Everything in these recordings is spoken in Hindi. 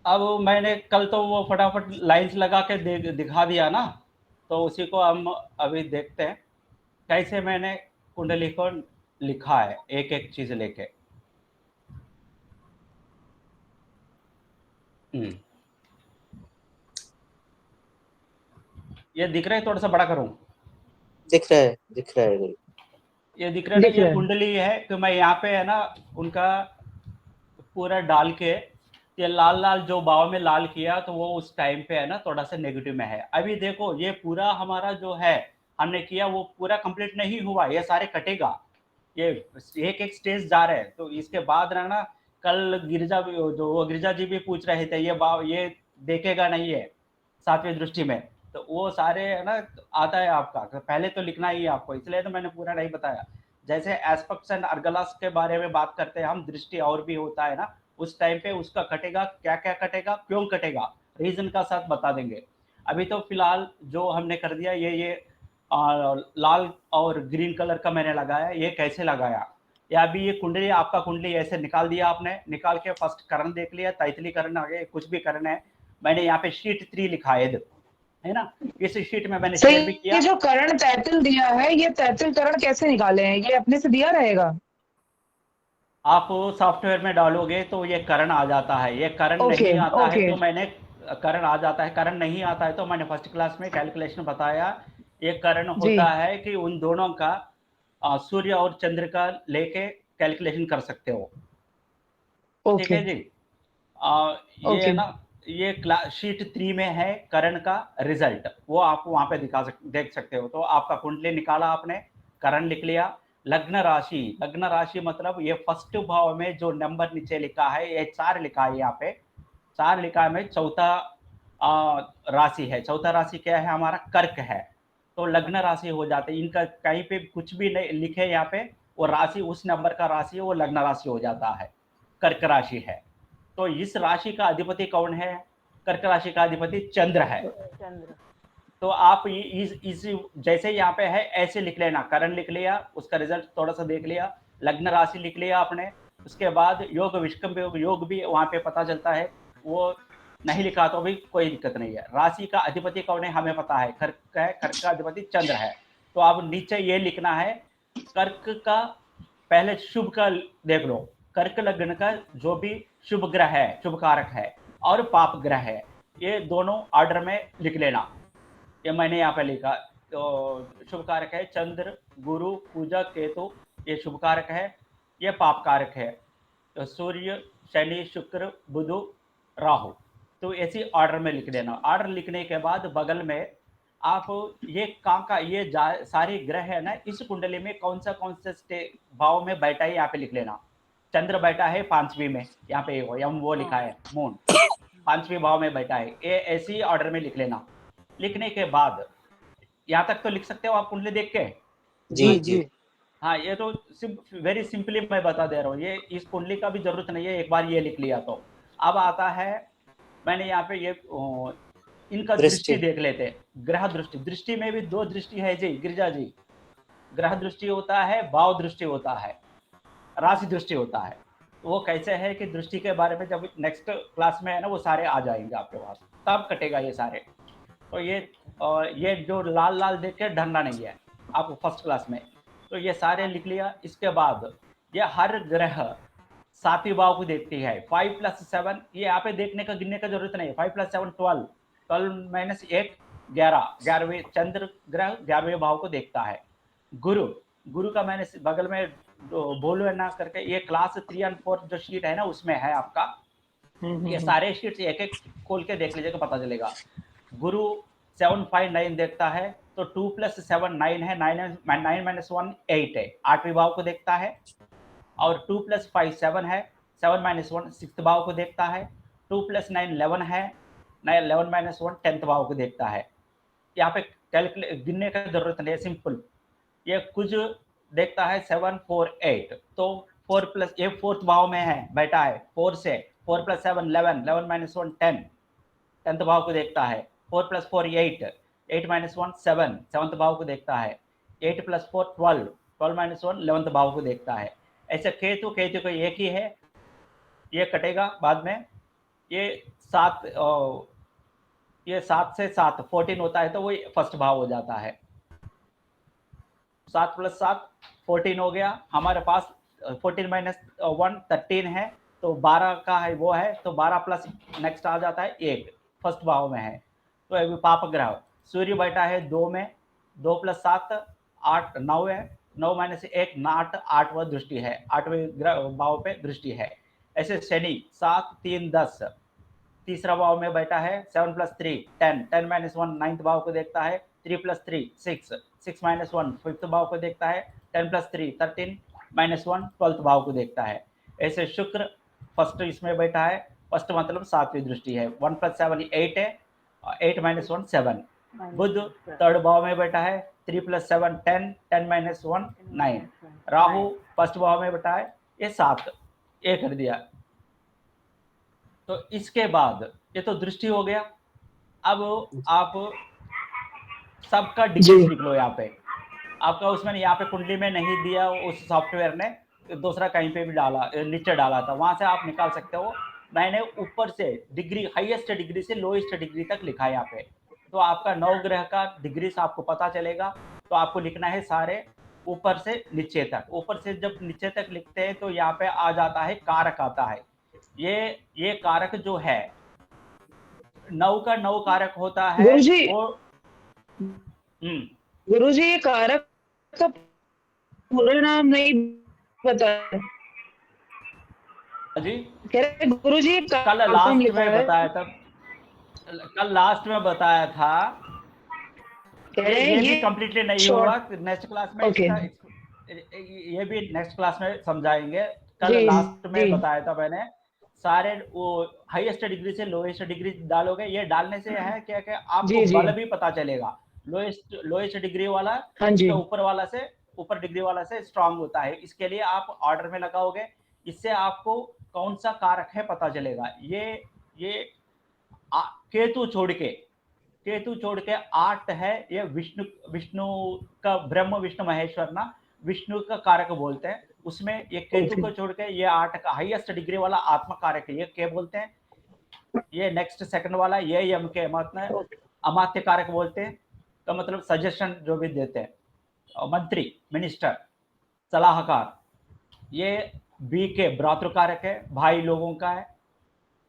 अब मैंने कल तो वो फटाफट लाइन्स लगा के दिखा दिया ना, तो उसी को हम अभी देखते हैं कैसे मैंने कुंडली को लिखा है एक एक चीज लेके। हम्म, ये दिख रहा है, थोड़ा सा बड़ा करूं? दिख रहा है, दिख रहा है। ये दिख रहा है ना, दिख ये रहा है। कुंडली है कि मैं यहाँ पे है ना उनका पूरा डाल के, ये लाल लाल जो बाव में लाल किया तो वो उस टाइम पे है ना थोड़ा सा नेगेटिव में है। अभी देखो ये पूरा हमारा जो है हमने किया वो पूरा कंप्लीट नहीं हुआ, ये सारे कटेगा। ये एक एक स्टेज जा रहे हैं, तो इसके बाद रहना कल गिरजा जो वो गिरजा जी भी पूछ रहे थे ये बाव ये देखेगा नहीं है सातवीं दृष्टि में, तो वो सारे है ना आता है आपका, तो पहले तो लिखना ही है आपको, इसलिए तो मैंने पूरा नहीं बताया। जैसे एस्पेक्ट्स एंड अर्गलास के बारे में बात करते हैं हम, दृष्टि और भी होता है ना, उस टाइम पे उसका कटेगा, क्या क्या कटेगा, क्यों कटेगा, रीजन का साथ बता देंगे। अभी तो फिलहाल जो हमने कर दिया ये लाल और ग्रीन कलर का मैंने लगाया, ये कैसे लगाया, या अभी ये कुंडली आपका कुंडली ऐसे निकाल दिया आपने, निकाल के फर्स्ट करण देख लिया, तैतली करण आगे कुछ भी करण है, मैंने यहाँ पे शीट 3 लिखा है ना, इस शीट में मैंने तो शेयर भी ये किया। जो करण तैतिल दिया है, ये तैतिल करण कैसे निकाले हैं? ये अपने से दिया रहेगा? आप सॉफ्टवेयर में डालोगे तो ये करण आ जाता है, ये करण ओके नहीं आता है ओके। तो मैंने करण आ जाता है, करण नहीं आता है तो मैंने फर्स्ट क्लास में कैलकुलेशन बताया। ये करण जी। होता है कि उन दोनों का सूर्य और चंद्र का लेके कैलकुलेशन कर सकते हो। ठीक ओके है जी। ये है ओके। ना, ये शीट 3 में है करण का रिजल्ट, वो आप वहां पे देख सकते हो। तो आपका कुंडली निकाला आपने, करण लिख लिया। लग्न राशि, लग्न राशि मतलब ये फर्स्ट भाव में जो नंबर नीचे लिखा है ये 4 लिखा है यहाँ पे, 4 लिखा है में चौथा राशि है, चौथा राशि क्या है हमारा, कर्क है। तो लग्न राशि हो जाते हैं इनका, कहीं पे कुछ भी नहीं लिखे यहाँ पे, वो राशि उस नंबर का राशि है वो लग्न राशि हो जाता है, कर्क राशि है। तो इस राशि का अधिपति कौन है, कर्क राशि का अधिपति चंद्र है। चंद्र। तो आप इस जैसे यहाँ पे है ऐसे लिख लेना, करण लिख लिया, उसका रिजल्ट थोड़ा सा देख लिया, लग्न राशि लिख लिया आपने, उसके बाद योग विष्कम योग भी वहां पे पता चलता है, वो नहीं लिखा तो भी कोई दिक्कत नहीं है। राशि का अधिपति कौन है हमें पता है, कर्क है, कर्क का अधिपति चंद्र है। तो आप नीचे ये लिखना है, कर्क का पहले शुभ का देख लो, कर्क लग्न का जो भी शुभ ग्रह है, शुभ कारक है और पाप ग्रह है, ये दोनों ऑर्डर में लिख लेना। ये मैंने यहाँ पे लिखा। तो शुभ कारक है चंद्र, गुरु, पूजा, केतु, ये शुभ कारक है, ये पाप कारक है। तो सूर्य, शनि, शुक्र, बुध, राहु, तो ऐसी ऑर्डर में लिख देना। ऑर्डर लिखने के बाद बगल में आप ये कहाँ का ये सारे ग्रह है ना इस कुंडली में कौन सा भाव में बैठा है यहाँ पे लिख लेना। चंद्र बैठा है पांचवी में, यहाँ पे यम वो लिखा हाँ। है मून, पांचवी भाव में बैठा है, ये ऐसी ऑर्डर में लिख लेना। लिखने के बाद यहाँ तक तो लिख सकते हो आप कुंडली देख के। जी जी जी। जी। हाँ ये तो वेरी सिंपली मैं बता दे रहा हूँ, ये इस कुंडली का भी जरूरत नहीं है, एक बार ये लिख लिया तो। अब आता है, मैंने यहाँ पे ये इनका दृष्टि दृष्टि। देख लेते हैं, ग्रह दृष्टि, दृष्टि में भी दो दृष्टि है जी गिरिजा जी, ग्रह दृष्टि होता है, भाव दृष्टि होता है, राशि दृष्टि होता है। वो कैसे है कि दृष्टि के बारे में जब नेक्स्ट क्लास में है ना वो सारे आ जाएंगे आपके पास, तब कटेगा ये सारे। तो ये जो लाल लाल देख के डरना नहीं है आपको फर्स्ट क्लास में। तो ये सारे लिख लिया। इसके बाद ये हर ग्रह सातवीं भाव को देखती है, 5+7, ये यहाँ पे देखने का गिनने का जरूरत नहीं है, 5+7 12, 12 - 1 11, 11वें चंद्र ग्रह 11वें भाव को देखता है। गुरु, गुरु का मैंने बगल में बोलो ना करके ये क्लास 3 और 4 जो शीट है ना उसमें है आपका, ये हम्म। सारे शीट्स एक एक खोल के देख लीजिएगा पता चलेगा। गुरु 759 देखता है, तो 2+7 9 है, 9 - 1 8 है, आठवीं भाव को देखता है। और 2+5 7 है, 7 - 1 सिक्स भाव को देखता है। 2+9 11 है, 11 - 1 10th भाव को देखता है। यहाँ पे कैलकुलेट गिनने का जरूरत नहीं है, सिंपल। ये कुछ देखता है 7 4 8, तो 4+ ये फोर्थ भाव में है बैठा है, 4 से 4+7 11, 11 - 1 10, 10th भाव को देखता है। 4+4 8, 8 - 1 7, 7th भाव को देखता है। 8+4 12, 12 - 1 11th भाव को देखता है। ऐसे केतु, केतु को एक ही है, ये कटेगा बाद में, ये 7 ये 7 से 7 14 होता है तो वो फर्स्ट भाव हो जाता है। 7 + 7 14 हो गया हमारे पास। 14 - 1 13 है, तो 12 का है वो है, तो 12 प्लस नेक्स्ट आ जाता है 1, फर्स्ट भाव में है। तो अभी पाप ग्रह सूर्य बैठा है 2 में, 2 + 7 8 9 है, 9 - 1 8, 8वां दृष्टि है, 8वें ग्रह भाव पे दृष्टि है। ऐसे शनि 7 3 10 तीसरा भाव में बैठा है, 7 + 3 10, 10 - 1 9th भाव को देखता है, 3 + 3 6, 6 - 1 5th भाव को देखता है, 10 + 3 13 - 1 12th भाव को देखता है। ऐसे शुक्र फर्स्ट इसमें बैठा है, फर्स्ट मतलब 7वीं दृष्टि है, 1 + 7 8 है, 8 - 1 7। बुध थर्ड भाव में बैठा है, 3 + 7 10, 10 - 1 9। राहु फर्स्ट भाव में बैठा है, ये 7 ये कर दिया। तो इसके बाद ये तो दृष्टि हो गया। अब आप सबका डिग्रीज जी लिख लो यहाँ पे। आपका उसमें यहाँ पे कुंडली में नहीं दिया, उस सॉफ्टवेयर ने दूसरा कहीं पे भी डाला, नीचे डाला था, वहां से आप निकाल सकते हो। मैंने ऊपर से डिग्री, हाईएस्ट डिग्री से लोएस्ट डिग्री तक लिखा है यहाँ पे। तो आपका नवग्रह का डिग्रीज आपको पता चलेगा। तो आपको लिखना है सारे ऊपर से नीचे तक। ऊपर से जब नीचे तक लिखते हैं तो यहाँ पे आ जाता है कारक आता है। ये कारक जो है, 9 का 9 कारक होता है गुरुजी, वो। हम्म। गुरुजी ये कारक का पूरा नाम नहीं बताया। जी कह रहे गुरुजी ये कल कम लास्ट लिखा में है। बताया था, कल लास्ट में बताया था। कह रहे हैं ये भी ये कंप्लीटली नहीं शॉर्ट। हुआ, नेक्स्ट क्लास में ओके। इसका ये भी नेक्स्ट क्लास में समझाएंगे। कल जी लास्ट जी में बताया था मैंने, सारे वो हाईएस्ट डिग्री से लोएस्ट डिग्री डालोगे। ये डालने से है क्या कि आपको जी जी। बल भी पता चलेगा। लोएस्ट लोएस्ट डिग्री वाला हाँ उसके जी। ऊपर वाला से, ऊपर डिग्री वाला से स्ट्रांग होता है। इसके लिए आप ऑर्डर में लगाओगे, इससे आपको कौन सा कारक है पता चलेगा। ये केतु छोड़ के, केतु छोड़ के 8 है, ये विष्णु, विष्णु का ब्रह्म विष्णु महेश्वर ना, विष्णु का कारक बोलते हैं। उसमें ये केतु ओके को छोड़ के ये 8 का हाईएस्ट डिग्री वाला आत्मा कारक है, ये क्या बोलते हैं। ये नेक्स्ट सेकंड वाला ये यम के मतलब ओके। अमात्य कारक बोलते हैं। तो मतलब सजेशन जो भी देते हैं, मंत्री, मिनिस्टर, सलाहकार। ये बी के भ्रातृ कारक है, भाई लोगों का है।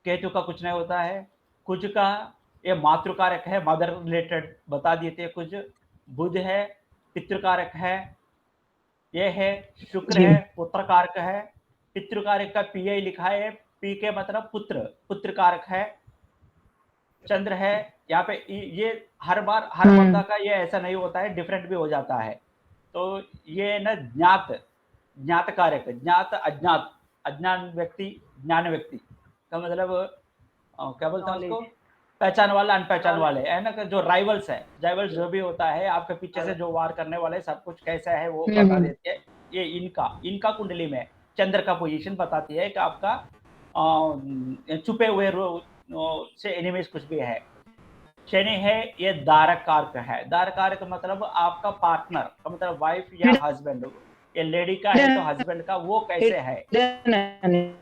केतु का कुछ नहीं होता है। कुछ का ये मातृकारक है, मदर रिलेटेड बता दिए थे कुछ। बुध है, पितृकारक है। ये है शुक्र जी है, पुत्र कारक है। पितृकारक का पी आई लिखा है, पी के मतलब पुत्र, पुत्र कारक है। चंद्र है यहाँ पे। ये हर बार हर बंदा का ये ऐसा नहीं होता है, डिफरेंट भी हो जाता है। तो ये ना ज्ञात, ज्ञात कारक, ज्ञात अज्ञात, अज्ञान व्यक्ति, ज्ञान व्यक्ति का मतलब क्या बोलते हैं उसको, पहचान वाला, अनपहचान वाले है ना, कि जो राइवल्स है, राइवल्स जो भी होता है आपके पीछे से जो वार करने वाले, सब कुछ कैसा है वो बता हम्म। देते हैं। ये इनका कुंडली में चंद्र का पोजीशन बताती है कि आपका छुपे हुए से एनिमीज कुछ भी है। शनि है, ये दारक कारक है। दारक कारक मतलब आपका पार्टनर का मतलब वाइफ या हस्बैंड। ये लेडी का है तो हस्बैंड का वो कैसे है। हिडन।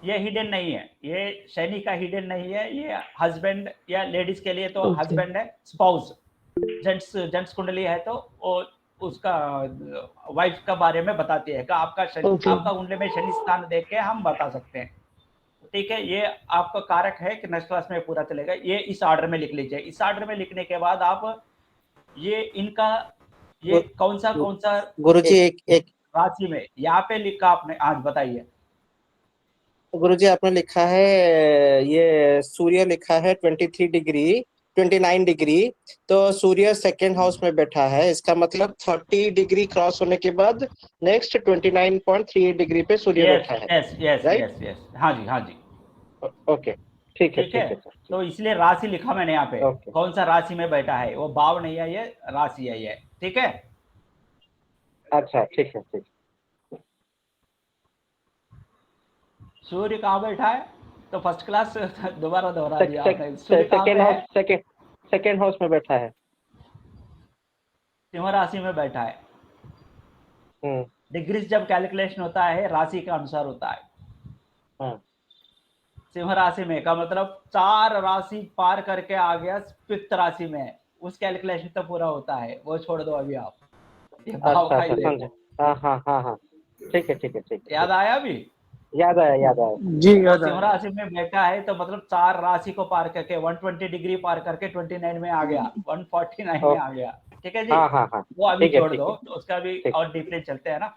ये हिडन नहीं है, ये शनि का हिडन नहीं है। ये हस्बैंड या लेडीज के लिए तो ओके हस्बैंड है, स्पाउस। जेंट्स कुंडली है तो वो उसका वाइफ का बारे में बताती है कि आपका शनि, ओके। आपका कुंडली में शनि स्थान देख के हम बता सकते हैं। ठीक है, ये आपका कारक है कि नेक्स्ट क्लास में पूरा चलेगा। ये इस ऑर्डर में लिख लीजिए। इस ऑर्डर में लिखने के बाद आप ये इनका ये गु- कौन सा गुरुजी एक, एक एक राशि में यहाँ पे लिखा आपने, आज बताइए। गुरुजी आपने लिखा है, ये सूर्य लिखा है 23 डिग्री 29 डिग्री। तो सूर्य सेकेंड हाउस में बैठा है, इसका मतलब 30 डिग्री क्रॉस होने के बाद नेक्स्ट 29.38 डिग्री पे सूर्य यस बैठा है। Yes yes right. Yes yes, हाँ जी हाँ जी। ओके। ठीक है, ठीक है, ठीक है सर, ठीक। तो इसलिए राशि लिखा मैंने यहाँ पे, ओके। कौन सा राशि में बैठा है, वो भाव नहीं है, ये राशि है ये। ठीक है, अच्छा, ठीक है, ठीक। सूर्य कहाँ बैठा है, तो फर्स्ट क्लास दोबारा दोहरा दिया आपने। सूर्य कहाँ पे सेकेंड है, हाउस, सेकेंड हाउस में बैठा है। सिंह राशि में बैठा है। हम्म। डिग्रीज जब कैलकुलेशन होता है राशि के अनुसार होता है। हाँ। सिंह राशि में का मतलब 4 राशि पार करके आ गया 5th राशि में, उस कैलकुलेशन तो पूरा होता है, वो छोड़ दो अभी आप, ये भाव अच्छा का ही अच्छा, समझे। देखो। हाँ हाँ हाँ हाँ, ठीक है ठीक है ठीक है, याद आया अभी? याद आया याद आया। जी वो याद सिंह आया। राशि में बैठा है तो मतलब 4 राशि को पार करके 120 डिग्री पार करके 29 में आ गया, 149 में आ गया। ठीक है जी, हाँ हाँ हाँ, वो अभी ठीक है छोड़ ठीक दो, है तो उसका भी ठीक। और डीपली चलते हैं ना।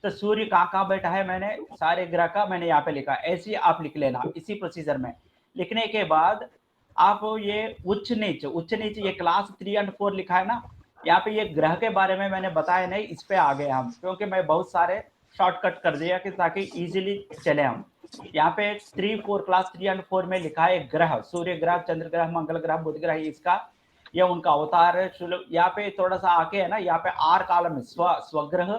तो सूर्य कहाँ कहाँ बैठा है, मैंने सारे ग्रह का मैंने यहाँ पे लिखा, ऐसे ही आप लिख लेना इसी प्रोसीजर में। लिखने के बाद आप ये उच्च नीच ये क्लास 3 और 4 लिखा है ना, यहाँ पे ये ग्रह के बारे में मैंने बताया नहीं, इस पे आ गए हम, क्योंकि मैं बहुत सारे शॉर्टकट कर दिया कि ताकि इजीली चले हम। यहाँ पे 3 4 क्लास 3 और 4 में लिखा है ग्रह, सूर्य ग्रह, चंद्र ग्रह, मंगल ग्रह, बुध ग्रह, इसका ये उनका अवतार है। यहाँ पे थोड़ा सा आके है ना, यहाँ पे आर कालम में स्वग्रह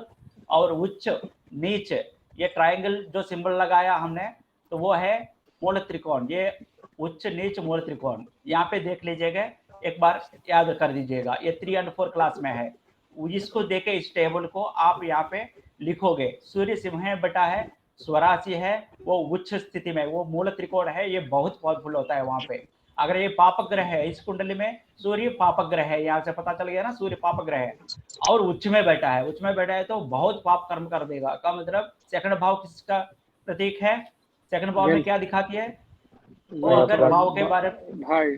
और उच्च नीच, ये ट्रायंगल जो सिंबल लगाया हमने, तो वो है मूल त्रिकोण, ये उच्च नीच मूल त्रिकोण, यहाँ पे देख लीजिएगा, एक बार याद कर दीजिएगा, ये 3 और 4 क्लास में है। इसको देके इस टेबल को आप यहाँ पे लिखोगे, सूर्य सिंह बटा है, स्वराशि है, वो उच्च स्थिति में, वो मूल त्रिकोण है, ये बहुत पावरफुल होता है वहां पे। अगर ये पापक ग्रह है, इस कुंडली में सूर्य पापक ग्रह है, यहाँ से पता चल गया ना, सूर्य पापक ग्रह है और उच्च में बैठा है, उच्च में बैठा है तो बहुत पाप कर्म कर देगा। का मतलब सेकंड भाव किसका प्रतीक है, सेकंड भाव में क्या दिखाती है, वो अगर भाव के बारे में, भाई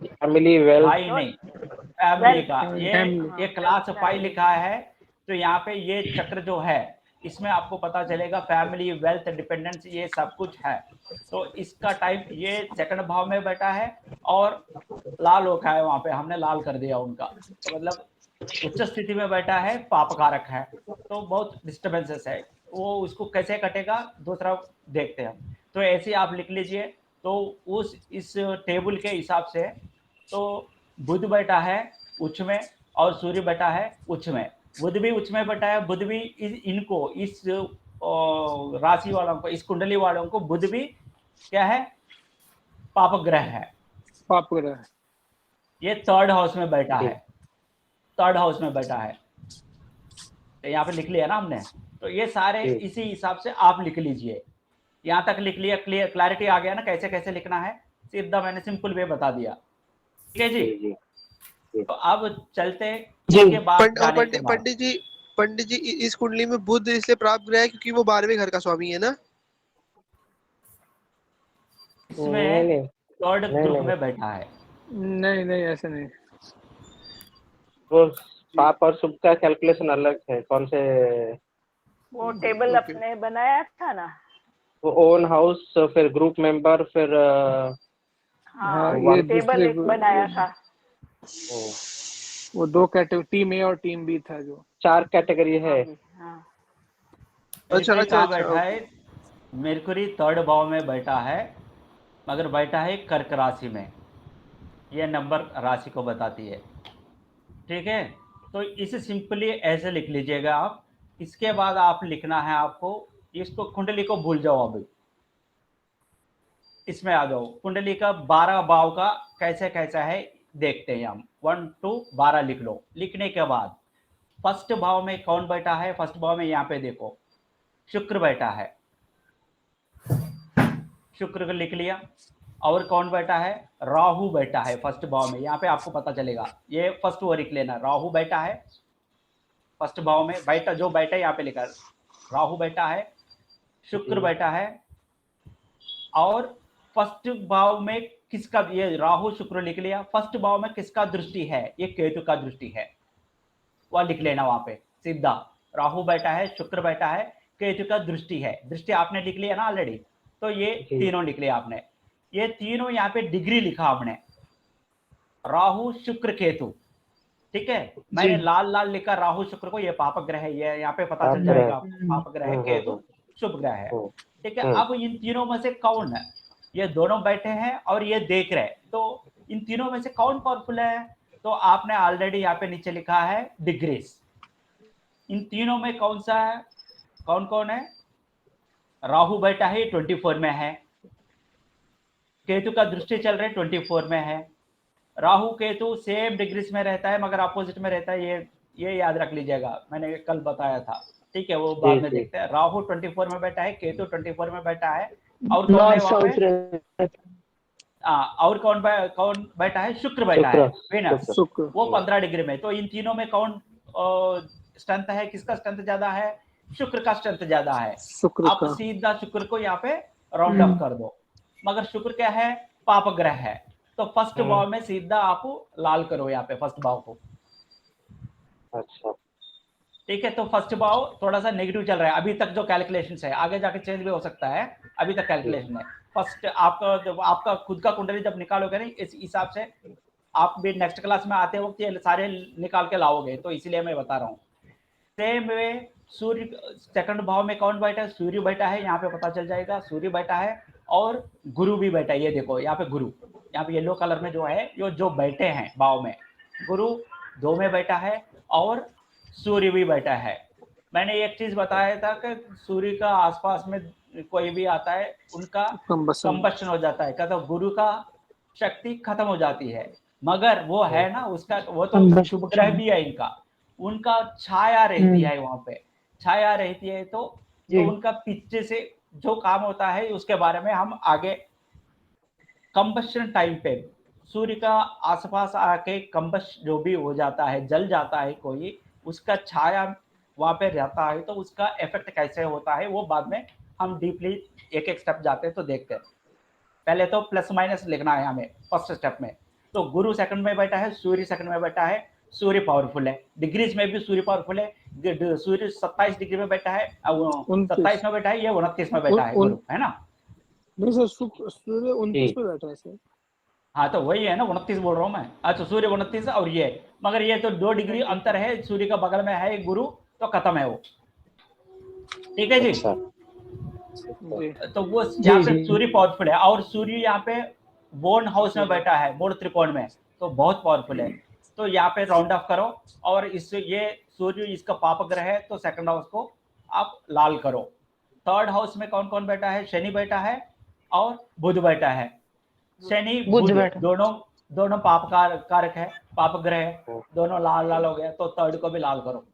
फैमिली वेल्थ। भाई नहीं, फैमिली का, फैमिली। ये क्लास 5 लिखा है, तो यहाँ पे ये चक्र जो है, इसमें आपको पता चलेगा फैमिली, वेल्थ, डिपेंडेंस, ये सब कुछ है। तो इसका टाइप ये सेकंड भाव में बैठा है, और लाल होखा है वहां पे, हमने लाल कर दिया उनका, तो मतलब उच्च स्थिति में बैठा है, पापकारक है, तो बहुत डिस्टर्बेंसेस है। वो उसको कैसे कटेगा दूसरा देखते हैं। तो ऐसे आप लिख लीजिए। तो उस इस टेबल के हिसाब से, तो बुध बैठा है उच्च में और सूर्य बैठा है उच्च में, बुध भी उच्च में बैठा है, बुध भी इनको इस राशि वालों को, इस कुंडली वालों को बुध भी क्या है, पाप ग्रह है। पाप ग्रह है। ये 3rd हाउस में बैठा है, 3rd हाउस में बैठा है, तो यहाँ पे लिख लिया ना हमने। तो ये सारे इसी हिसाब से आप लिख लीजिए, यहाँ तक लिख लिया, क्लियर क्लैरिटी आ गया ना कैसे कैसे लिखना है, सीधा मैंने सिंपल वे बता दिया। ठीक है जी, तो अब चलते इसके बाद जाने के बाद, पंडित जी इस कुंडली में बुध इसलिए प्राप्त ग्रह है क्योंकि वो 12वें घर का स्वामी है ना। इसमें 3rd ग्रुप में बैठा है। नहीं नहीं ऐसे नहीं। वो पाप और शुभ का कैलकुलेशन अलग है, कौन से वो टेबल अपने बनाया था ना, वो ओन हाउस, फिर ग्रुप मेंबर, फिर हाँ ये टेबल एक बनाया था। वो 2 कैटेगरी, टीम ए और टीम बी था, जो 4 कैटेगरी है। हाँ मरकरी कहाँ बैठा है, मरकरी 3rd भाव में बैठा है, मगर बैठा है कर्क राशि में, ये नंबर राशि को बताती है। ठीक है, तो इसे सिंपली ऐसे लिख लीजिएगा आप। इसके बाद आप लिखना है आपको, इसको कुंडली को भूल जाओ, अभी इसमें आ जाओ, कुंडली का 12 भाव का कैसे कैसा है देखते हैं हम। 1 to 12 लिख लो। लिखने के बाद फर्स्ट भाव में कौन बैठा है, फर्स्ट भाव में यहाँ पे देखो शुक्र बैठा है, शुक्र को लिख लिया। और कौन बैठा है, राहु बैठा है फर्स्ट भाव में, यहाँ पे आपको पता चलेगा, ये फर्स्ट वो लिख लेना, राहु बैठा है फर्स्ट भाव में, बैठा जो बैठा है यहाँ पे लिखा, राहु बैठा है, शुक्र बैठा है, और फर्स्ट भाव में किसका, ये राहु शुक्र लिख लिया, फर्स्ट भाव में किसका दृष्टि है, ये केतु का दृष्टि है, वह लिख लेना वहां पे सीधा, राहु बैठा है, शुक्र बैठा है, केतु का दृष्टि है, दृष्टि आपने लिख लिया ना ऑलरेडी, तो ये तीनों लिख लिया आपने। ये तीनों यहाँ पे डिग्री लिखा आपने, राहु शुक्र केतु। ठीक है, मैंने लाल लाल लिखा राहु शुक्र को, ये पाप ग्रह है, ये यहाँ पे पता चल जाएगा पाप ग्रह है, केतु शुभ ग्रह है। ठीक है, अब इन तीनों में से कौन है, ये दोनों बैठे हैं और ये देख रहे, तो इन तीनों में से कौन पावरफुल है, तो आपने ऑलरेडी यहाँ पे नीचे लिखा है डिग्रीज। इन तीनों में कौन सा है, कौन कौन है, राहु बैठा है 24 में है, केतु का दृष्टि चल रहे 24 में है, राहु केतु सेम डिग्रीज में रहता है मगर अपोजिट में रहता है, ये याद रख लीजिएगा, मैंने कल बताया था। ठीक है, वो बाद में देखते हैं। राहु 24 में बैठा है, केतु 24 में बैठा है, और कौन है नॉर्थ वहां साउथ पे? रहता और कौन बैठा है? शुक्र बैठा है, शुक्र वेनस। शुक्र। वो 15 डिग्री में। तो इन तीनों में कौन स्ट्रेंथ है? किसका स्ट्रेंथ ज्यादा है? शुक्र का स्ट्रेंथ ज्यादा है। शुक्र आप का। सीधा शुक्र को यहाँ पे राउंड अप कर दो। मगर शुक्र क्या है? पाप ग्रह है। तो फर्स्ट भाव में सीधा आप लाल करो यहाँ पे, फर्स्ट भाव को। अच्छा ठीक है, तो फर्स्ट भाव थोड़ा सा नेगेटिव चल रहा है अभी तक, जो कैलकुलेशन है आगे जाके चेंज भी हो सकता है, अभी तक कैलकुलेशन है। फर्स्ट आपका जब आपका खुद का कुंडली जब निकालोगे नहीं, इस हिसाब से आप भी नेक्स्ट क्लास में आते वक्त ये सारे निकाल के लाओगे, तो इसलिए मैं बता रहा हूँ। सेम वे सूर्य सेकंड भाव में कौन बैठा है? सूर्य बैठा है, यहाँ पे पता चल जाएगा सूर्य बैठा है, और गुरु भी बैठा है। ये देखो यहाँ पे गुरु, यहाँ पे येलो कलर में जो है ये जो बैठे हैं भाव में, गुरु 2 में बैठा है और सूर्य भी बैठा है। मैंने एक चीज बताया था कि सूर्य का आसपास में कोई भी आता है उनका कंबसन। कंबशन हो जाता है, कहते गुरु का शक्ति खत्म हो जाती है। मगर वो है ना उसका, वो तो Combustion। शुभ ग्रह भी है इनका, उनका छाया रहती है वहां पे, छाया रहती है। तो जी। उनका पीछे से जो काम होता है उसके बारे में हम आगे कंबशन टाइम पे, सूर्य का आसपास आके कंबश जो भी हो जाता है, जल जाता है कोई, उसका छाया वहां पे रहता है, तो उसका इफेक्ट कैसे होता है वो बाद में हम डीपली एक एक स्टेप जाते हैं तो देखते हैं। पहले तो प्लस माइनस लिखना है हमें फर्स्ट स्टेप में। तो गुरु सेकंड में बैठा है, सूर्य सेकंड में बैठा है, सूर्य पावरफुल है, डिग्रीज में भी सूर्य पावरफुल है। सूर्य 27 डिग्री में बैठा है, 27 में बैठा है, ये 29 में बैठा है गुरु, है ना? नहीं सर, सूर्य 29 पे बैठा है सर। हाँ तो वही है ना, 29 बोल रहा हूँ मैं। अच्छा, सूर्य 29 और ये, मगर ये तो 2 डिग्री अंतर है, सूर्य का बगल में है गुरु, तो खत्म है वो। ठीक है जी। अच्छा जी। तो वो यहाँ पे जी। सूर्य पावरफुल है, और सूर्य यहाँ पे बोर्न हाउस में बैठा है, मूल त्रिकोण में, तो बहुत पावरफुल है। तो यहाँ पे राउंड ऑफ करो, और इससे ये सूर्य इसका पाप ग्रह है, तो सेकंड हाउस को आप लाल करो। थर्ड हाउस में कौन कौन बैठा है? शनि बैठा है और बुध बैठा है। शनि बुध बुध बैठा। दोनों पाप कारक है, पाप ग्रह है, दोनों लाल लाल हो गया, तो थर्ड को भी लाल करो।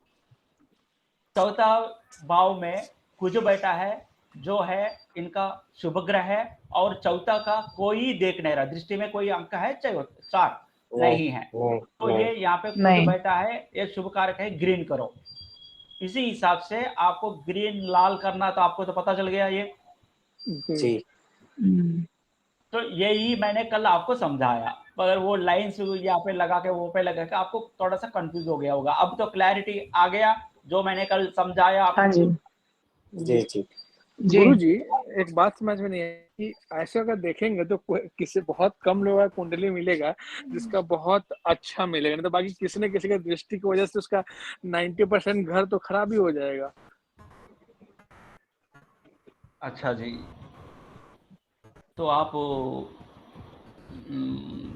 चौथा भाव में कुज बैठा है, जो है इनका शुभ ग्रह है, और चौथा का कोई देख नहीं रहा, दृष्टि में कोई अंक है चाहे 4 नहीं है, तो ये यहाँ पे कुज नहीं। बैठा है, ये शुभ कारक है, ग्रीन करो। इसी हिसाब से आपको ग्रीन लाल करना, तो आपको तो पता चल गया ये। जी तो यही मैंने कल आपको समझाया, मगर वो लाइन्स यहाँ पे लगा के वो पे लगा के आपको थोड़ा सा कंफ्यूज हो गया होगा। अब तो क्लैरिटी आ गया जो मैंने कल समझाया आपको। हाँ जी जी जी जी। गुरु जी, एक बात समझ में नहीं है कि ऐसे अगर देखेंगे तो किसी बहुत कम लोगों का कुंडली मिलेगा जिसका बहुत अच्छा मिलेगा, नहीं तो बाकी किसी न किसी का दृष्टि की वजह से उसका 90% घर तो खराब ही हो जाएगा। अच्छा जी, तो आप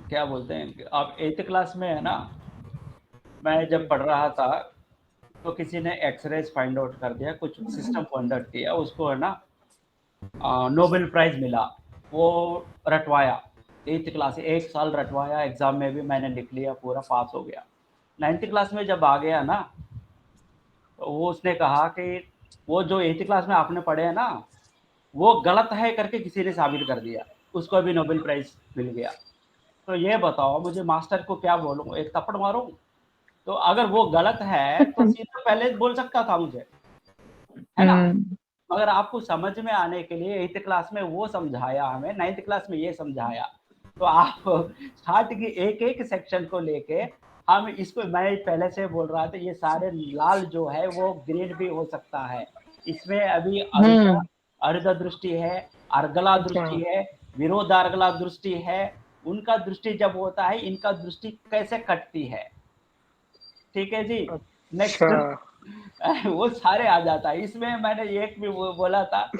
क्या बोलते हैं, आप 8th क्लास में है ना, मैं जब पढ़ रहा था तो किसी ने एक्सरेज फाइंड आउट कर दिया, कुछ सिस्टम फाइंड आउट किया, उसको है ना नोबेल प्राइज मिला। वो रटवाया 8th क्लास, 1 साल रटवाया, एग्जाम में भी मैंने लिख लिया, पूरा पास हो गया। 9th क्लास में जब आ गया ना, तो वो उसने कहा कि वो जो 8th क्लास में आपने पढ़े हैं ना, वो गलत है करके किसी ने साबित कर दिया, उसको भी नोबेल प्राइज मिल गया। तो ये बताओ मुझे मास्टर को क्या बोलूं, एक थप्पड़ मारूं? तो अगर वो गलत है तो सीधा पहले बोल सकता था मुझे, है ना? मगर आपको समझ में आने के लिए 8th क्लास में वो समझाया हमें, 9th क्लास में ये समझाया। तो आप स्टार्ट की एक एक सेक्शन को लेके हम इसको, मैं पहले से बोल रहा था, ये सारे लाल जो है वो ग्रीन भी हो सकता है। इसमें अभी अर्ध दृष्टि है, अर्गला दृष्टि है, विरोधार्गला दृष्टि है। उनका दृष्टि जब होता है, इनका दृष्टि कैसे कटती है। ठीक है जी। नेक्स्ट वो सारे आ जाता है इसमें। मैंने एक भी वो बोला था,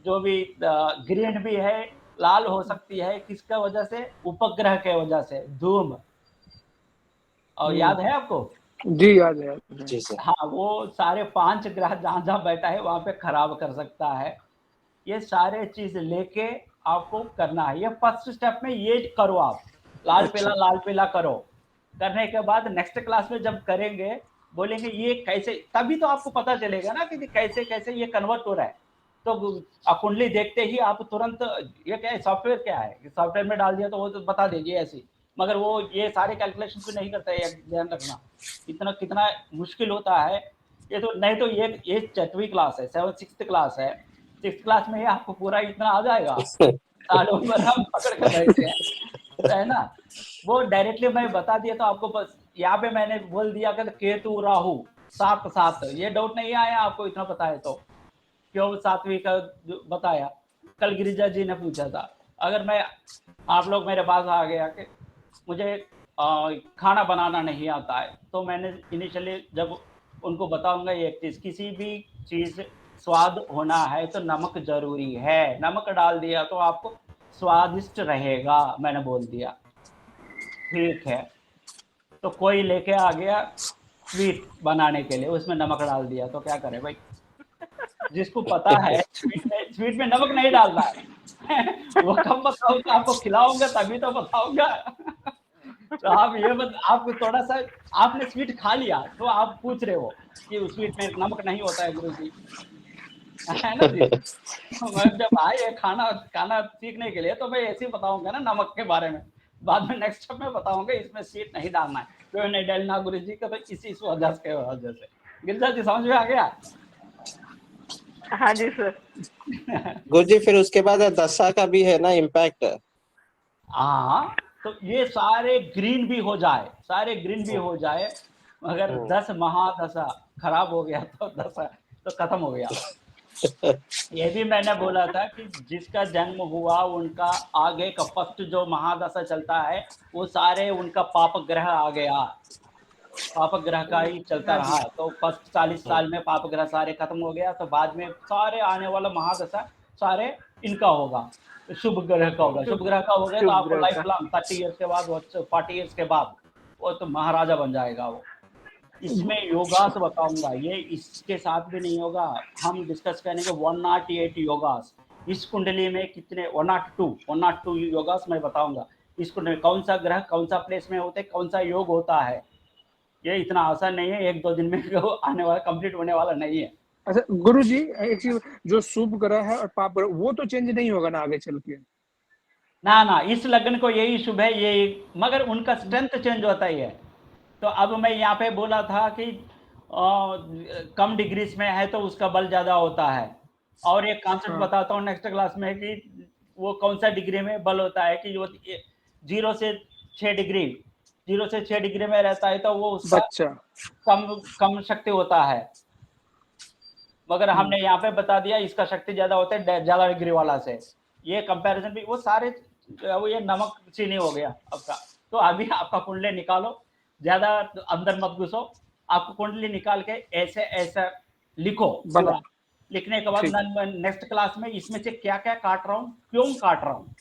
जो भी ग्रीन भी है, लाल हो सकती है, किसका वजह से? उपग्रह के वजह से, धूम। और याद है आपको? जी याद है। जी सर। हाँ, वो सारे 5 ग्रह जहां जहां बैठा है वहां पे खराब कर सकता है। ये सारे चीज लेके आपको करना है। ये फर्स्ट स्टेप में ये करो आप, लाल पीला करो। करने के बाद नेक्स्ट क्लास में जब करेंगे, बोलेंगे ये कैसे, तभी तो आपको पता चलेगा ना कि कैसे कैसे ये कन्वर्ट हो रहा है। तो कुंडली देखते ही आप तुरंत, ये क्या है, सॉफ्टवेयर क्या है, सॉफ्टवेयर में डाल दिया तो वो तो बता देगी ऐसी, मगर वो ये सारे कैलकुलेशन भी नहीं करता है, ध्यान रखना इतना कितना मुश्किल होता है। ये तो नहीं तो ये 6वीं क्लास है, 6th क्लास है, 6th क्लास में ये आपको पूरा इतना आ जाएगा, सालों भर हम पकड़ कर बैठे हैं, है ना। वो डायरेक्टली मैं बता दिया तो आपको, बस यहाँ पे मैंने बोल दिया कि केतु राहु 7 ये डाउट नहीं आया आपको, इतना पता है तो क्यों 7वीं का जो बताया। कल गिरिजा जी ने पूछा था, अगर मैं आप लोग मेरे पास आ गया कि मुझे खाना बनाना नहीं आता है, तो मैंने इनिशियली जब उनको बताऊंगा एक चीज, किसी भी चीज स्वाद होना है तो नमक जरूरी है, नमक डाल दिया तो आपको स्वादिष्ट रहेगा, मैंने बोल दिया। ठीक है, तो कोई लेके आ गया स्वीट बनाने के लिए, उसमें नमक डाल दिया, तो क्या करे भाई, जिसको पता है स्वीट में नमक नहीं डालना है वो कब बताऊंगा, आपको खिलाऊंगा तभी तो बताऊंगा तो आप ये आपको थोड़ा सा, आपने स्वीट खा लिया तो आप पूछ रहे हो कि उस स्वीट में नमक नहीं होता है गुरु जी, है ना जी। तो मैं जब आए खाना खाना सीखने के लिए तो मैं ऐसे ही बताऊंगा ना नमक के बारे में, बाद में नेक्स्ट स्टेप में बताऊंगा इसमें स्वीट नहीं डालना है, क्यों नहीं डालना गुरु जी का, तो इस वजह से। गिरजा जी समझ में आ गया? हाँ जी सर। गुरुजी फिर उसके बाद दशा का भी है ना इम्पैक्ट? हाँ, तो ये सारे ग्रीन भी हो जाए, सारे ग्रीन भी हो जाए, अगर 10 महादशा खराब हो गया तो दशा तो खत्म हो गया। ये भी मैंने बोला था कि जिसका जन्म हुआ उनका आगे का फर्स्ट जो महादशा चलता है वो सारे उनका पाप ग्रह आ गया, पाप ग्रह का ही चलता रहा, तो फर्स्ट 40 साल में पाप ग्रह सारे खत्म हो गया, तो बाद में सारे आने वाला महादशा सारे इनका होगा, शुभ ग्रह का होगा, शुभ ग्रह का हो गया तो आपको लाइफ लॉन्ग 30 ईयर्स के बाद, 40 ईयर्स के बाद वो तो महाराजा बन जाएगा वो। इसमें योगास बताऊंगा, ये इसके साथ भी नहीं होगा, हम डिस्कस करेंगे 108 योगास इस कुंडली में, कितने 102 योगास मैं बताऊंगा इस कुंडली में, कौन सा ग्रह कौन सा प्लेस में होते, कौन सा योग होता है। ये इतना आसान नहीं है, 1-2 दिन में आने वाला कंप्लीट होने वाला नहीं है। अच्छा गुरु जी, एक चीज, जो शुभ ग्रह है और पाप ग्रह वो तो चेंज नहीं होगा ना आगे चल के? ना इस लग्न को यही शुभ है, ये मगर उनका स्ट्रेंथ चेंज होता ही है। तो अब मैं यहाँ पे बोला था कि कम डिग्रीज में है तो उसका बल ज्यादा होता है, और एक कॉन्सेप्ट बताता हूँ नेक्स्ट क्लास में कि वो कौन सा डिग्री में बल होता है, कि वो 0 से 6 डिग्री, 0 से 6 डिग्री में रहता है तो वो उसका बच्चा कम शक्ति होता है, मगर हमने यहाँ पे बता दिया इसका शक्ति ज्यादा होता है ज्यादा डिग्री वाला से। ये कंपैरिजन भी वो सारे वो ये नमक चीनी हो गया आपका। तो अभी आपका कुंडली निकालो, ज्यादा अंदर मत घुसो, आपको कुंडली निकाल के ऐसे ऐसा लिखो पूरा, लिखने के बाद नेक्स्ट क्लास में इसमें से क्या क्या काट रहा हूँ, क्यों काट रहा हूँ,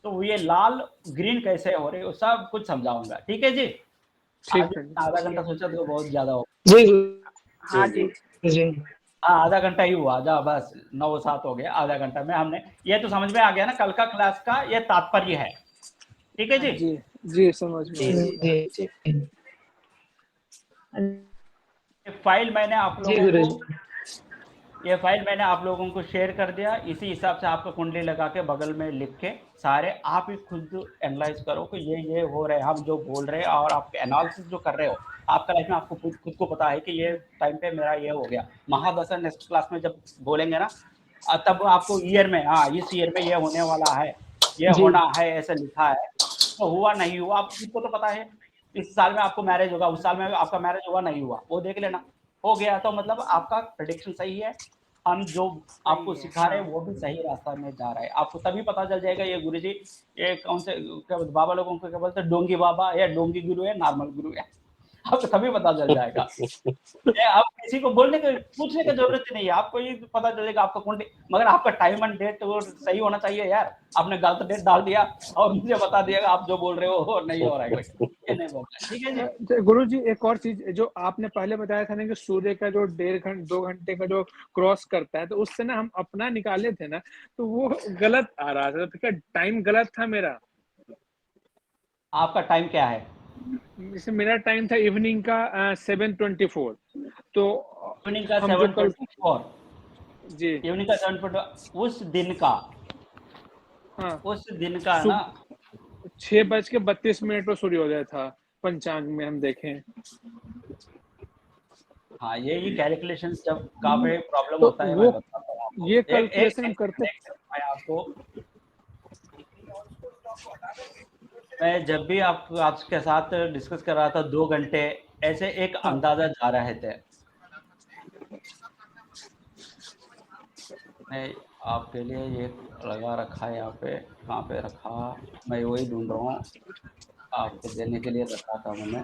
तो ये लाल ग्रीन कैसे हो रहे हो सब कुछ समझाऊंगा। ठीक है जी? ठीक है। आधा घंटा सोचा तो बहुत ज्यादा हो, हाँ जी। हाँ आधा घंटा ही हुआ, जा बस 9-7 हो गया, आधा घंटा में हमने ये तो समझ में आ गया ना कल का क्लास का ये तात्पर्य है। ठीक है जी? जी जी समझ में। फाइल मैंने आप लोगों को, ये फाइल मैंने आप लोगों को शेयर कर दिया, इसी हिसाब से आपको कुंडली लगा के बगल में लिख के सारे आप ही खुद एनालाइज करो कि ये हो रहा है, हम जो बोल रहे हैं और आप एनालिसिस जो कर रहे हो आपका लाइफ में, आपको खुद को पता है कि ये टाइम पे मेरा ये हो गया। महादशा नेक्स्ट क्लास में जब बोलेंगे ना तब आपको ईयर में, हाँ इस ईयर में ये होने वाला है, ये होना है, ऐसा लिखा है, तो हुआ नहीं हुआ आप खुद को तो पता है। इस साल में आपको मैरिज होगा, उस साल में आपका मैरिज हुआ नहीं हुआ, वो देख लेना, हो गया तो मतलब आपका प्रेडिक्शन सही है, हम जो आपको सिखा रहे हैं वो भी सही रास्ता में जा रहा है। आपको तभी पता चल जाएगा ये गुरुजी ये कौन से क्या बाबा लोगों को क्या बोलते हैं, डोंगी बाबा या डोंगी गुरु है, नॉर्मल गुरु है, आपको तभी पता चल जाएगा। आप किसी को बोलने के पूछने की जरूरत नहीं है, आपको ये पता चलेगा आपका कुंडली, मगर आपका टाइम एंड डेट वो सही होना चाहिए यार। आपने गलत डेट डाल दिया और मुझे बता दिया आप जो बोल रहे हो नहीं हो रहा है, ये नहीं बोलना। ठीक है जी? गुरु जी एक और चीज, जो आपने पहले बताया था ना कि सूर्य का जो 2 घंटे का जो क्रॉस करता है, तो उससे ना हम अपना निकाले थे ना, तो वो गलत आ रहा था, तो क्या टाइम गलत था मेरा? आपका टाइम क्या है? जैसे मेरा टाइम था इवनिंग का 7:24, तो इवनिंग का हम जो कल 7:24 जी इवनिंग का 7 उस दिन का, हाँ उस दिन का सु- ना 6:32 पर सूर्योदय था पंचांग में हम देखें। हाँ, यही कैलकुलेशन जब काफी प्रॉब्लम तो होता है, मैं वो बताता हूँ आपको। ये एक एक कैलकुलेशन हम एक करते एक second, मैं आपको, मैं जब भी आपके साथ डिस्कस कर रहा था 2 घंटे, ऐसे एक हाँ अंदाजा जा रहे थे। मैं आपके लिए ये लगा रखा है यहाँ पे, कहाँ पे रखा, मैं वही ढूंढ रहा हूँ, आपको देने के लिए रखा था मैंने।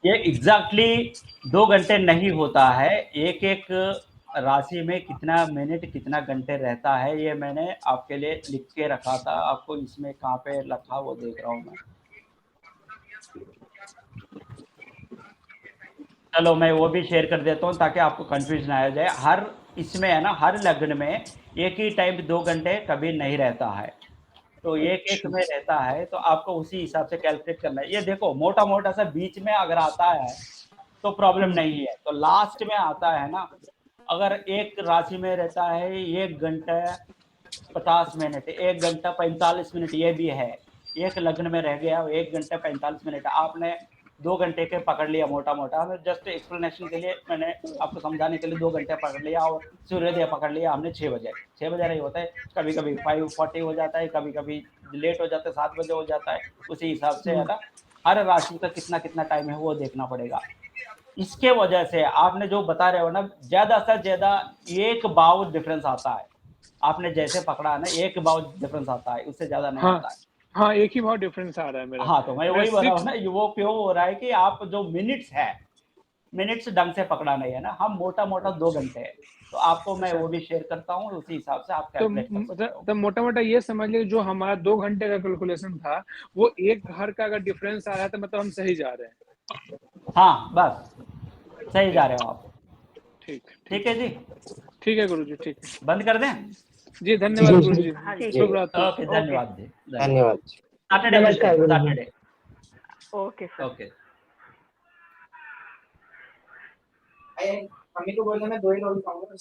ये एग्जैक्टली 2 घंटे नहीं होता है, एक एक राशि में कितना मिनट कितना घंटे रहता है, ये मैंने आपके लिए लिख के रखा था। आपको इसमें कहाँ पे रखा वो देख रहा हूँ मैं। चलो मैं वो भी शेयर कर देता हूँ ताकि आपको कंफ्यूज ना आ जाए। हर इसमें है ना, हर लग्न में एक ही टाइम 2 घंटे कभी नहीं रहता है, तो एक एक अच्छा में रहता है, तो आपको उसी हिसाब से कैलकुलेट करना है। ये देखो मोटा मोटा सा बीच में अगर आता है तो प्रॉब्लम नहीं है, तो लास्ट में आता है ना, अगर एक राशि में रहता है 1 घंटा 50 मिनट, 1 घंटा 45 मिनट, ये भी है। एक लग्न में रह गया 1 घंटा 45 मिनट, आपने 2 घंटे के पकड़ लिया मोटा मोटा, जस्ट एक्सप्लेनेशन के लिए मैंने आपको समझाने के लिए 2 घंटे पकड़ लिया, और सूर्योदय पकड़ लिया हमने 6 बजे। 6 बजे नहीं होता है, कभी कभी 5:40 हो जाता है, कभी कभी लेट हो जाता है, 7 बजे हो जाता है। उसी हिसाब से है ना, हर राशि का कितना कितना टाइम है वो देखना पड़ेगा। इसके वजह से आपने जो बता रहे हो ना, ज्यादा से ज्यादा एक भाव डिफरेंस आता है। आपने जैसे पकड़ा है ना, एक भाव डिफरेंस आता है, उससे ज्यादा नहीं हाँ आता है। हाँ एक ही बहुत डिफरेंस आ रहा है मेरा। हाँ, तो मैं मेरा वही बोल रहा हूँ सिक्स ना, ये वो क्यों हो रहा है कि आप जो मिनट्स है, मिनट्स ढंग से पकड़ा नहीं है ना, हम मोटा मोटा 2 घंटे है, तो आपको मैं अच्छा वो भी शेयर करता हूँ, उसी हिसाब से आप तो कैलकुलेट कर सकते हो। मतलब मोटा मोटा ये समझ लीजिए जो हमारा 2 घंटे का कैलकुलेशन था वो एक घर का अगर डिफरेंस आ रहा है तो मतलब हम सही जा रहे हैं। हाँ बस, सही जा ठीक रहे हो आप। ठीक ठीक ठीक है जी, ठीक है गुरु जी ठीक है। बंद कर दें। जी जी धन्यवाद गुरु जी। हाँ जी, जी शुभ रात्रि। ओके, ओके, धन्यवाद जी, धन्यवाद। धन्यवाद। सैटरडे मिलते नमस्कार हैं, Guru ji. Saturday. Okay sir. Okay. Mummy को बोलना मैं 2 ही रोल खाऊंगा।